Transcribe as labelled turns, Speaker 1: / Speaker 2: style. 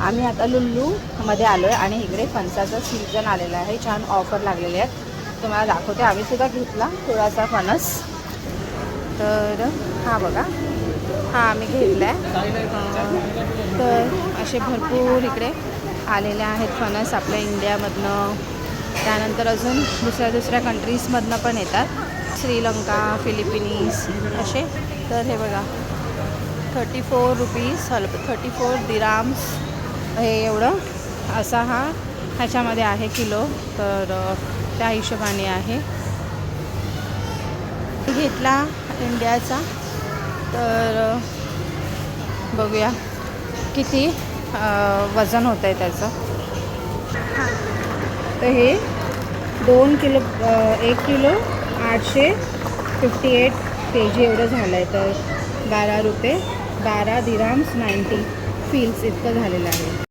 Speaker 1: आम्ही आता लुल्लूमध्ये आलो आहे आणि इकडे फणसाचा सीझन आलेला आहे. छान ऑफर लागलेले आहेत, तुम्हाला दाखवते. आम्ही सुद्धा घेतला थोडासा फणस. तर हा बघा, हा आम्ही घेतला आहे. तर असे भरपूर इकडे आलेले आहेत फणस आपल्या इंडियामधनं. त्यानंतर अजून दुसऱ्या कंट्रीजमधनं पण येतात, श्रीलंका, फिलिपिनीस असे. तर हे बघा 34 रुपीज 34 दिराम्स हे एवढं असा हा ह्याच्यामध्ये आहे किलो. तर त्या हिशोबाने आहे. घेतला इंडियाचा. तर बघूया किती वजन होतं आहे त्याचं. तर हे 1 किलो 858 kg एवढं झालं आहे. तर 12 रुपये 12 दिराम्स 90 फील्स इतकं झालेलं आहे.